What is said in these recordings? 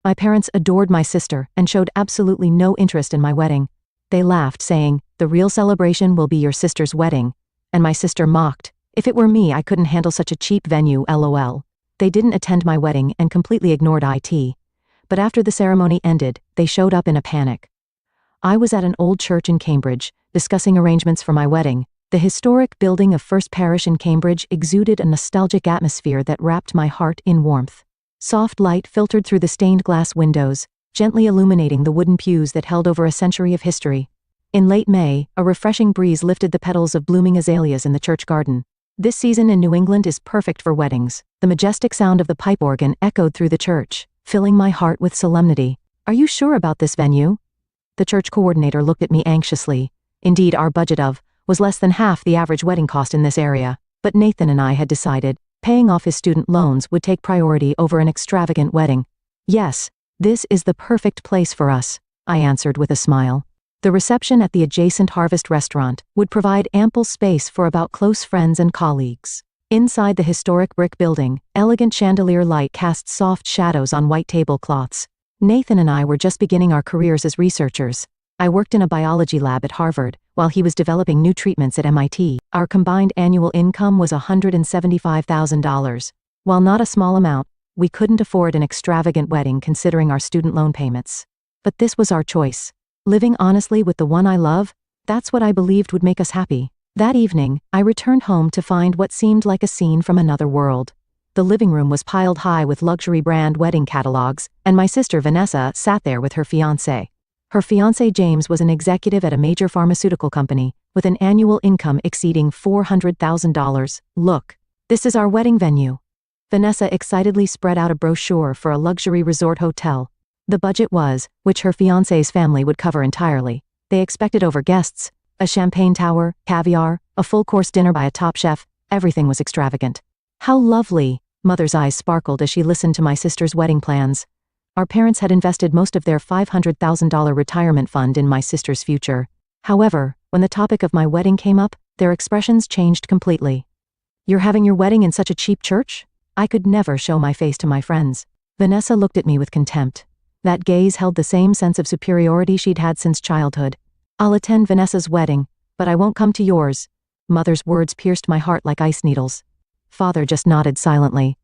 My parents adored my sister and showed absolutely no interest in my wedding. They laughed, saying, "The real celebration will be your sister's wedding." And my sister mocked, "If it were me, I couldn't handle such a cheap venue, lol. They didn't attend my wedding and completely ignored it. But after the ceremony ended, they showed up in a panic. I was at an old church in Cambridge, discussing arrangements for my wedding. The historic building of First Parish in Cambridge exuded a nostalgic atmosphere that wrapped my heart in warmth. Soft light filtered through the stained glass windows, gently illuminating the wooden pews that held over a century of history. In late May, a refreshing breeze lifted the petals of blooming azaleas in the church garden. This season in New England is perfect for weddings. The majestic sound of the pipe organ echoed through the church, filling my heart with solemnity. "Are you sure about this venue?" The church coordinator looked at me anxiously. Indeed, our budget was less than half the average wedding cost in this area, but Nathan and I had decided paying off his student loans would take priority over an extravagant wedding. "Yes, this is the perfect place for us," I answered with a smile. The reception at the adjacent Harvest restaurant would provide ample space for about close friends and colleagues. Inside the historic brick building, elegant chandelier light cast soft shadows on white tablecloths. Nathan and I were just beginning our careers as researchers. I worked in a biology lab at Harvard, while he was developing new treatments at MIT. Our combined annual income was $175,000. While not a small amount, we couldn't afford an extravagant wedding considering our student loan payments. But this was our choice. Living honestly with the one I love, that's what I believed would make us happy. That evening, I returned home to find what seemed like a scene from another world. The living room was piled high with luxury brand wedding catalogs, and my sister Vanessa sat there with her fiancé. Her fiancé James was an executive at a major pharmaceutical company, with an annual income exceeding $400,000. "Look, this is our wedding venue." Vanessa excitedly spread out a brochure for a luxury resort hotel. The budget was, which her fiancé's family would cover entirely. They expected over guests, a champagne tower, caviar, a full-course dinner by a top chef. Everything was extravagant. "How lovely," Mother's eyes sparkled as she listened to my sister's wedding plans. Our parents had invested most of their $500,000 retirement fund in my sister's future. However, when the topic of my wedding came up, their expressions changed completely. "You're having your wedding in such a cheap church?" I could never show my face to my friends. Vanessa looked at me with contempt. That gaze held the same sense of superiority she'd had since childhood. "I'll attend Vanessa's wedding, but I won't come to yours." Mother's words pierced my heart like ice needles. Father just nodded silently.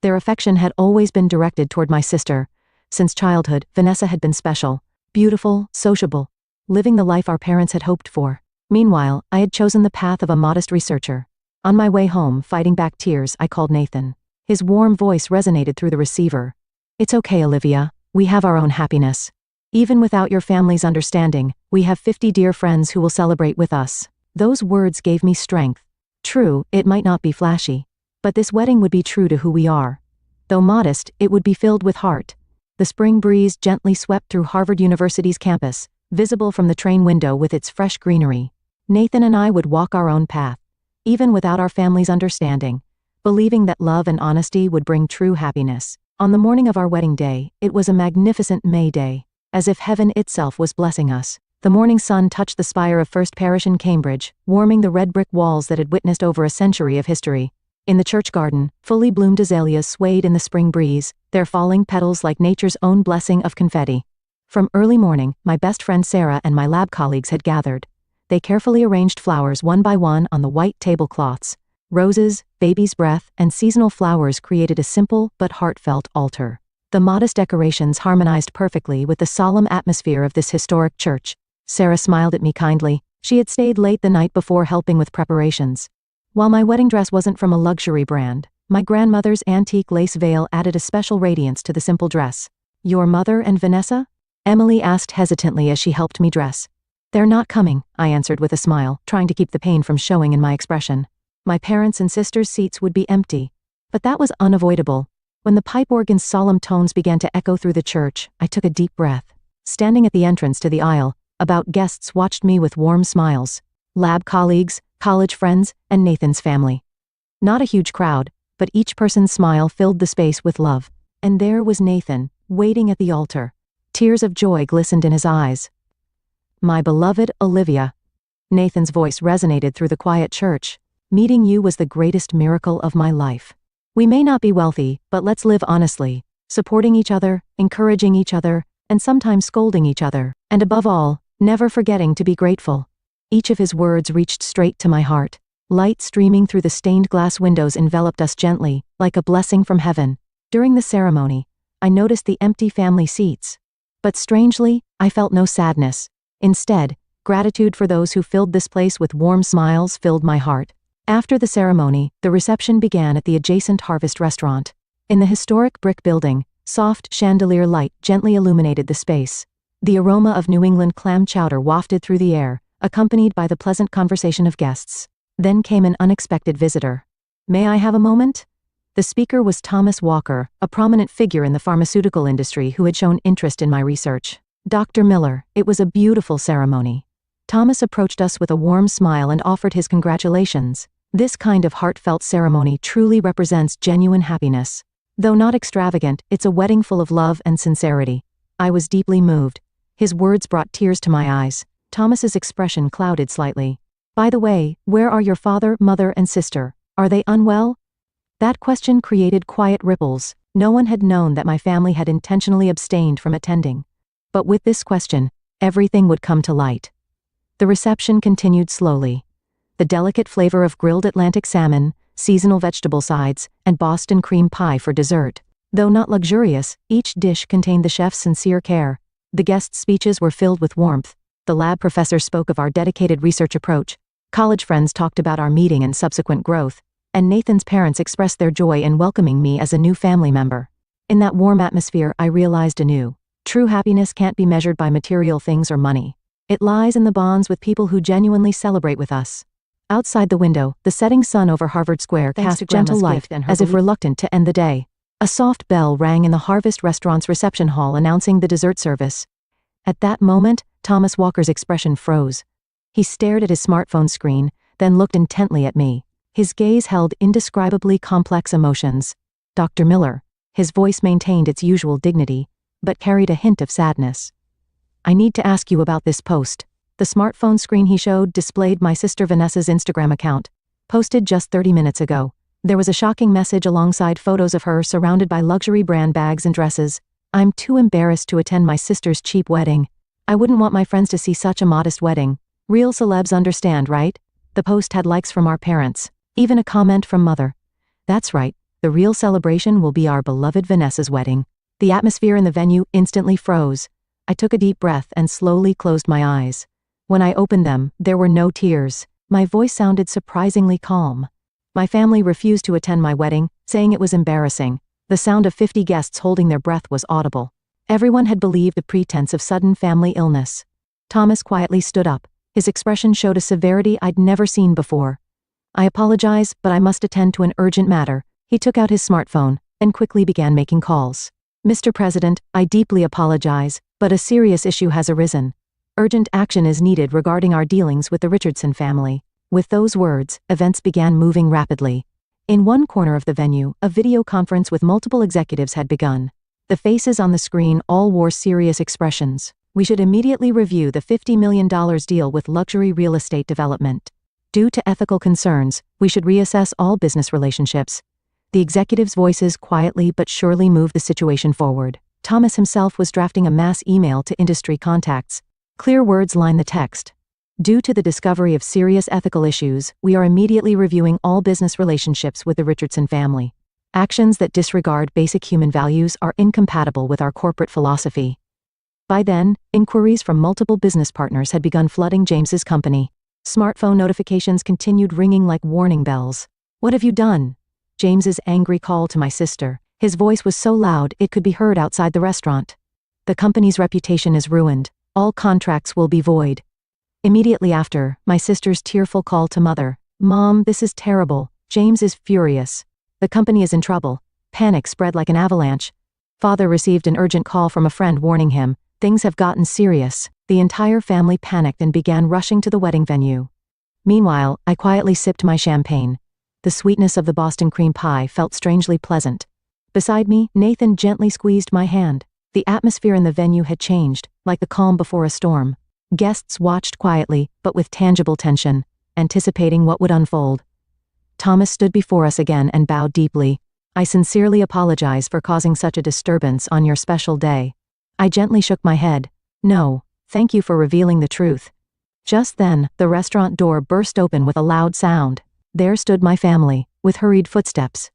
Their affection had always been directed toward my sister. Since childhood, Vanessa had been special, beautiful, sociable, living the life our parents had hoped for. Meanwhile, I had chosen the path of a modest researcher. On my way home, fighting back tears, I called Nathan. His warm voice resonated through the receiver. "It's okay, Olivia. We have our own happiness. Even without your family's understanding, we have 50 dear friends who will celebrate with us." Those words gave me strength. True, it might not be flashy, but this wedding would be true to who we are. Though modest, it would be filled with heart. The spring breeze gently swept through Harvard University's campus, visible from the train window with its fresh greenery. Nathan and I would walk our own path, even without our family's understanding, believing that love and honesty would bring true happiness. On the morning of our wedding day, it was a magnificent May day, as if heaven itself was blessing us. The morning sun touched the spire of First Parish in Cambridge, warming the red brick walls that had witnessed over a century of history. In the church garden, fully bloomed azaleas swayed in the spring breeze, their falling petals like nature's own blessing of confetti. From early morning, my best friend Sarah and my lab colleagues had gathered. They carefully arranged flowers one by one on the white tablecloths. Roses, baby's breath, and seasonal flowers created a simple but heartfelt altar. The modest decorations harmonized perfectly with the solemn atmosphere of this historic church. Sarah smiled at me kindly. She had stayed late the night before helping with preparations. While my wedding dress wasn't from a luxury brand, my grandmother's antique lace veil added a special radiance to the simple dress. "Your mother and Vanessa?" Emily asked hesitantly as she helped me dress. "They're not coming," I answered with a smile, trying to keep the pain from showing in my expression. My parents' and sisters' seats would be empty. But that was unavoidable. When the pipe organ's solemn tones began to echo through the church, I took a deep breath. Standing at the entrance to the aisle, about guests watched me with warm smiles. Lab colleagues, college friends, and Nathan's family. Not a huge crowd, but each person's smile filled the space with love. And there was Nathan, waiting at the altar. Tears of joy glistened in his eyes. "My beloved Olivia." Nathan's voice resonated through the quiet church. "Meeting you was the greatest miracle of my life. We may not be wealthy, but let's live honestly. supporting each other, encouraging each other, and sometimes scolding each other, and above all, never forgetting to be grateful. Each of his words reached straight to my heart. Light streaming through the stained glass windows enveloped us gently, like a blessing from heaven. During the ceremony, I noticed the empty family seats. But strangely, I felt no sadness. Instead, gratitude for those who filled this place with warm smiles filled my heart. After the ceremony, the reception began at the adjacent Harvest restaurant. In the historic brick building, soft chandelier light gently illuminated the space. The aroma of New England clam chowder wafted through the air, accompanied by the pleasant conversation of guests. Then came an unexpected visitor. "May I have a moment?" The speaker was Thomas Walker, a prominent figure in the pharmaceutical industry who had shown interest in my research. "Dr. Miller, it was a beautiful ceremony." Thomas approached us with a warm smile and offered his congratulations. This kind of heartfelt ceremony truly represents genuine happiness. Though not extravagant, it's a wedding full of love and sincerity. I was deeply moved. His words brought tears to my eyes. Thomas's expression clouded slightly. "By the way, where are your father, mother, and sister? Are they unwell?" That question created quiet ripples. No one had known that my family had intentionally abstained from attending. But with this question, everything would come to light. The reception continued slowly. The delicate flavor of grilled Atlantic salmon, seasonal vegetable sides, and Boston cream pie for dessert. Though not luxurious, each dish contained the chef's sincere care. The guests' speeches were filled with warmth. The lab professor spoke of our dedicated research approach. College friends talked about our meeting and subsequent growth. And Nathan's parents expressed their joy in welcoming me as a new family member. In that warm atmosphere, I realized anew. True happiness can't be measured by material things or money. It lies in the bonds with people who genuinely celebrate with us. Outside the window, the setting sun over Harvard Square cast gentle light, as if reluctant to end the day. A soft bell rang in the Harvest restaurant's reception hall announcing the dessert service. At that moment, Thomas Walker's expression froze. He stared at his smartphone screen, then looked intently at me. His gaze held indescribably complex emotions. "Dr. Miller." His voice maintained its usual dignity, but carried a hint of sadness. "I need to ask you about this post." The smartphone screen he showed displayed my sister Vanessa's Instagram account, posted just 30 minutes ago. There was a shocking message alongside photos of her surrounded by luxury brand bags and dresses. "I'm too embarrassed to attend my sister's cheap wedding. I wouldn't want my friends to see such a modest wedding. Real celebs understand, right?" The post had likes from our parents. Even a comment from Mother. "That's right, the real celebration will be our beloved Vanessa's wedding." The atmosphere in the venue instantly froze. I took a deep breath and slowly closed my eyes. When I opened them, there were no tears. My voice sounded surprisingly calm. My family refused to attend my wedding, saying it was embarrassing. The sound of 50 guests holding their breath was audible. Everyone had believed the pretense of sudden family illness. Thomas quietly stood up. His expression showed a severity I'd never seen before. "I apologize, but I must attend to an urgent matter." He took out his smartphone and quickly began making calls. "Mr. President, I deeply apologize, but a serious issue has arisen. Urgent action is needed regarding our dealings with the Richardson family." With those words, events began moving rapidly. In one corner of the venue, a video conference with multiple executives had begun. The faces on the screen all wore serious expressions. "We should immediately review the $50 million deal with luxury real estate development. Due to ethical concerns, we should reassess all business relationships." The executives' voices quietly but surely moved the situation forward. Thomas himself was drafting a mass email to industry contacts. Clear words lined the text. "Due to the discovery of serious ethical issues, we are immediately reviewing all business relationships with the Richardson family. Actions that disregard basic human values are incompatible with our corporate philosophy." By then, inquiries from multiple business partners had begun flooding James's company. Smartphone notifications continued ringing like warning bells. "What have you done?" James's angry call to my sister. His voice was so loud it could be heard outside the restaurant. "The company's reputation is ruined. All contracts will be void." Immediately after, my sister's tearful call to Mother. "Mom, this is terrible. James is furious. The company is in trouble." Panic spread like an avalanche. Father received an urgent call from a friend warning him, "Things have gotten serious." The entire family panicked and began rushing to the wedding venue. Meanwhile, I quietly sipped my champagne. The sweetness of the Boston cream pie felt strangely pleasant. Beside me, Nathan gently squeezed my hand. The atmosphere in the venue had changed, like the calm before a storm. Guests watched quietly, but with tangible tension, anticipating what would unfold. Thomas stood before us again and bowed deeply. I sincerely apologize for causing such a disturbance on your special day. I gently shook my head. No, thank you for revealing the truth. Just then, the restaurant door burst open with a loud sound. There stood my family, with hurried footsteps.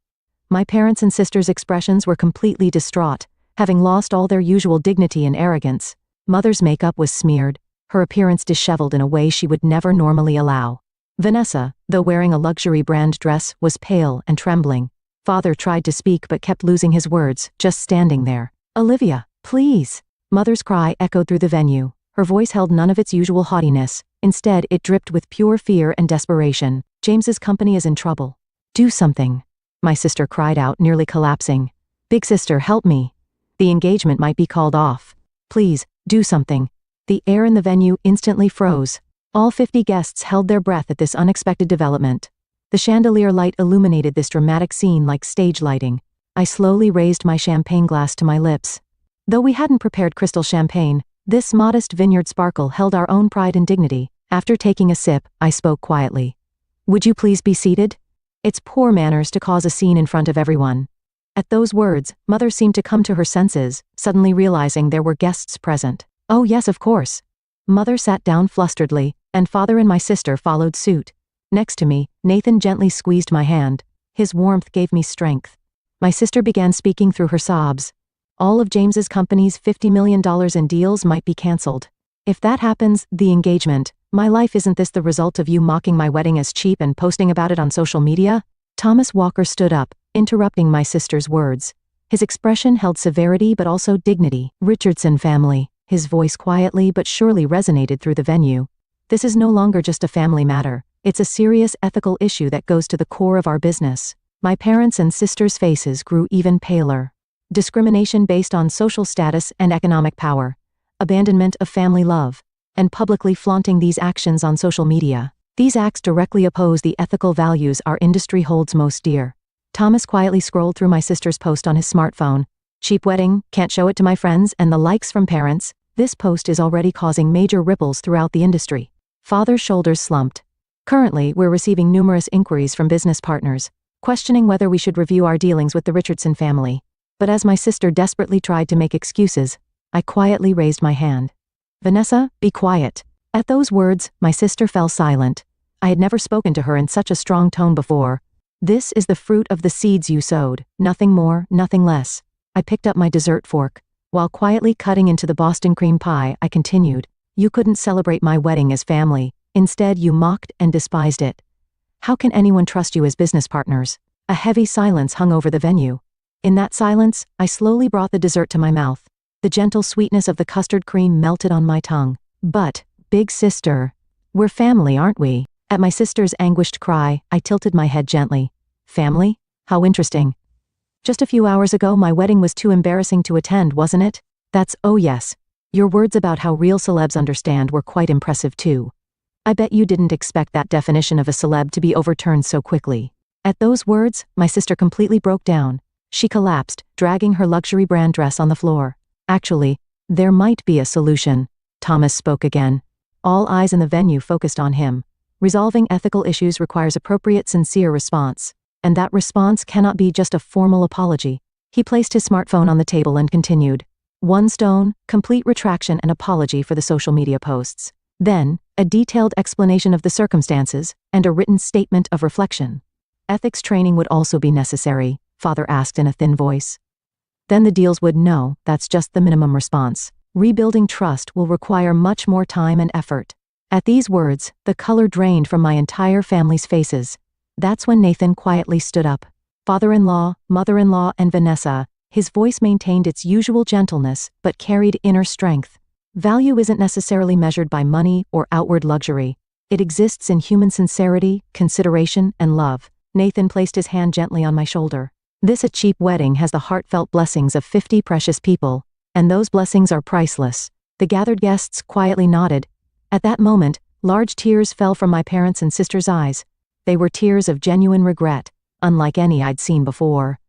My parents and sisters' expressions were completely distraught, having lost all their usual dignity and arrogance. Mother's makeup was smeared, her appearance disheveled in a way she would never normally allow. Vanessa, though wearing a luxury brand dress, was pale and trembling. Father tried to speak but kept losing his words, just standing there. Olivia, please. Mother's cry echoed through the venue. Her voice held none of its usual haughtiness. Instead, it dripped with pure fear and desperation. James's company is in trouble. Do something. My sister cried out, nearly collapsing. Big sister, help me. The engagement might be called off. Please, do something. The air in the venue instantly froze. All 50 guests held their breath at this unexpected development. The chandelier light illuminated this dramatic scene like stage lighting. I slowly raised my champagne glass to my lips. Though we hadn't prepared crystal champagne, this modest vineyard sparkle held our own pride and dignity. After taking a sip, I spoke quietly. Would you please be seated? It's poor manners to cause a scene in front of everyone. At those words, Mother seemed to come to her senses, suddenly realizing there were guests present. Oh yes, of course. Mother sat down flusteredly, and Father and my sister followed suit. Next to me, Nathan gently squeezed my hand. His warmth gave me strength. My sister began speaking through her sobs. All of James's company's $50 million in deals might be cancelled. If that happens, the engagement. My life, isn't this the result of you mocking my wedding as cheap and posting about it on social media? Thomas Walker stood up, interrupting my sister's words. His expression held severity but also dignity. Richardson family. His voice quietly but surely resonated through the venue. This is no longer just a family matter. It's a serious ethical issue that goes to the core of our business. My parents' and sisters' faces grew even paler. Discrimination based on social status and economic power. Abandonment of family love. And publicly flaunting these actions on social media. These acts directly oppose the ethical values our industry holds most dear. Thomas quietly scrolled through my sister's post on his smartphone. Cheap wedding, can't show it to my friends, and the likes from parents. This post is already causing major ripples throughout the industry. Father's shoulders slumped. Currently, we're receiving numerous inquiries from business partners, questioning whether we should review our dealings with the Richardson family. But as my sister desperately tried to make excuses, I quietly raised my hand. Vanessa, be quiet. At those words, my sister fell silent. I had never spoken to her in such a strong tone before. This is the fruit of the seeds you sowed, nothing more, nothing less. I picked up my dessert fork. While quietly cutting into the Boston cream pie, I continued. You couldn't celebrate my wedding as family. Instead, you mocked and despised it. How can anyone trust you as business partners? A heavy silence hung over the venue. In that silence, I slowly brought the dessert to my mouth. The gentle sweetness of the custard cream melted on my tongue. But, big sister, we're family, aren't we? At my sister's anguished cry, I tilted my head gently. Family? How interesting. Just a few hours ago, my wedding was too embarrassing to attend, wasn't it? Oh yes. Your words about how real celebs understand were quite impressive too. I bet you didn't expect that definition of a celeb to be overturned so quickly. At those words, my sister completely broke down. She collapsed, dragging her luxury brand dress on the floor. Actually, there might be a solution. Thomas spoke again. All eyes in the venue focused on him. Resolving ethical issues requires appropriate, sincere response. And that response cannot be just a formal apology. He placed his smartphone on the table and continued. One stone, complete retraction and apology for the social media posts. Then, a detailed explanation of the circumstances, and a written statement of reflection. Ethics training would also be necessary, Father asked in a thin voice. Then the deals would know, that's just the minimum response. Rebuilding trust will require much more time and effort. At these words, the color drained from my entire family's faces. That's when Nathan quietly stood up. Father-in-law, mother-in-law, and Vanessa, his voice maintained its usual gentleness, but carried inner strength. Value isn't necessarily measured by money or outward luxury. It exists in human sincerity, consideration, and love. Nathan placed his hand gently on my shoulder. This a cheap wedding has the heartfelt blessings of 50 precious people, and those blessings are priceless. The gathered guests quietly nodded. At that moment, large tears fell from my parents' and sister's eyes. They were tears of genuine regret, unlike any I'd seen before.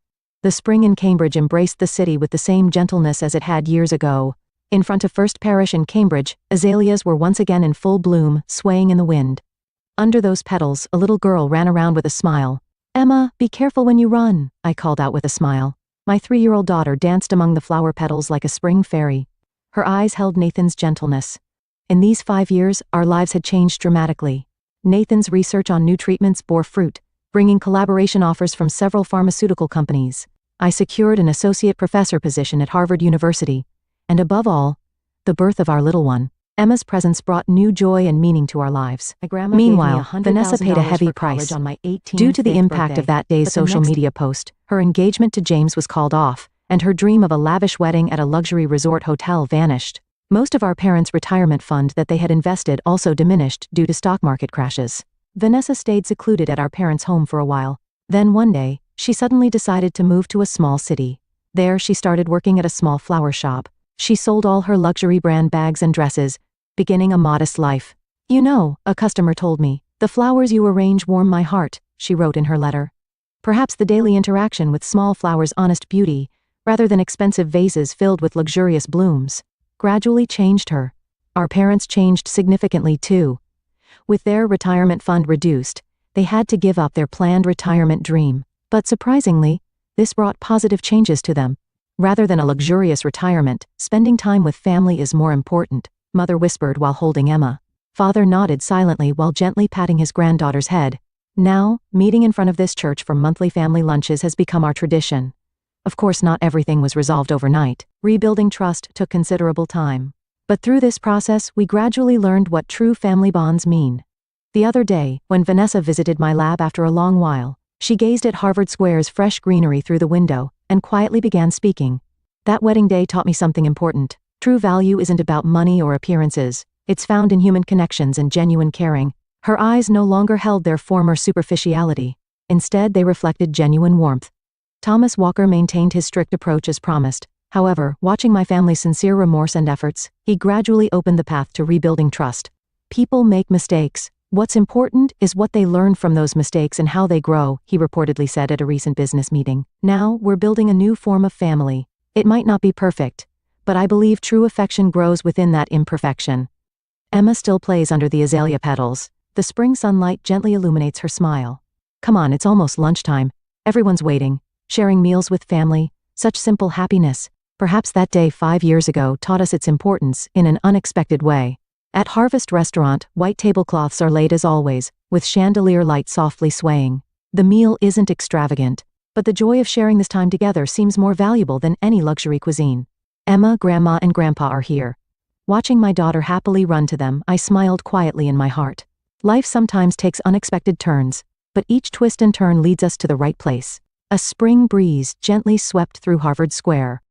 The spring in Cambridge embraced the city with the same gentleness as it had years ago. In front of First Parish in Cambridge, azaleas were once again in full bloom, swaying in the wind. Under those petals, a little girl ran around with a smile. "Emma, be careful when you run," I called out with a smile. My 3-year-old daughter danced among the flower petals like a spring fairy. Her eyes held Nathan's gentleness. In these 5 years, our lives had changed dramatically. Nathan's research on new treatments bore fruit, bringing collaboration offers from several pharmaceutical companies. I secured an associate professor position at Harvard University, and above all, the birth of our little one. Emma's presence brought new joy and meaning to our lives. Meanwhile, Vanessa paid a heavy price. Due to the impact of that day's social media post, her engagement to James was called off, and her dream of a lavish wedding at a luxury resort hotel vanished. Most of our parents' retirement fund that they had invested also diminished due to stock market crashes. Vanessa stayed secluded at our parents' home for a while. Then one day, she suddenly decided to move to a small city. There she started working at a small flower shop. She sold all her luxury brand bags and dresses, beginning a modest life. "You know," a customer told me, "the flowers you arrange warm my heart," she wrote in her letter. Perhaps the daily interaction with small flowers' honest beauty, rather than expensive vases filled with luxurious blooms, gradually changed her. Our parents changed significantly too. With their retirement fund reduced, they had to give up their planned retirement dream. But surprisingly, this brought positive changes to them. Rather than a luxurious retirement, spending time with family is more important, Mother whispered while holding Emma. Father nodded silently while gently patting his granddaughter's head. Now, meeting in front of this church for monthly family lunches has become our tradition. Of course, not everything was resolved overnight. Rebuilding trust took considerable time. But through this process, we gradually learned what true family bonds mean. The other day, when Vanessa visited my lab after a long while, she gazed at Harvard Square's fresh greenery through the window and quietly began speaking. "That wedding day taught me something important. True value isn't about money or appearances. It's found in human connections and genuine caring." Her eyes no longer held their former superficiality. Instead, they reflected genuine warmth. Thomas Walker maintained his strict approach as promised. However, watching my family's sincere remorse and efforts, he gradually opened the path to rebuilding trust. "People make mistakes. What's important is what they learn from those mistakes and how they grow," he reportedly said at a recent business meeting. "Now, we're building a new form of family. It might not be perfect, but I believe true affection grows within that imperfection." Emma still plays under the azalea petals. The spring sunlight gently illuminates her smile. "Come on, it's almost lunchtime. Everyone's waiting, sharing meals with family, such simple happiness." Perhaps that day 5 years ago taught us its importance in an unexpected way. At Harvest Restaurant, white tablecloths are laid as always, with chandelier light softly swaying. The meal isn't extravagant, but the joy of sharing this time together seems more valuable than any luxury cuisine. Emma, Grandma, and Grandpa are here. Watching my daughter happily run to them, I smiled quietly in my heart. Life sometimes takes unexpected turns, but each twist and turn leads us to the right place. A spring breeze gently swept through Harvard Square,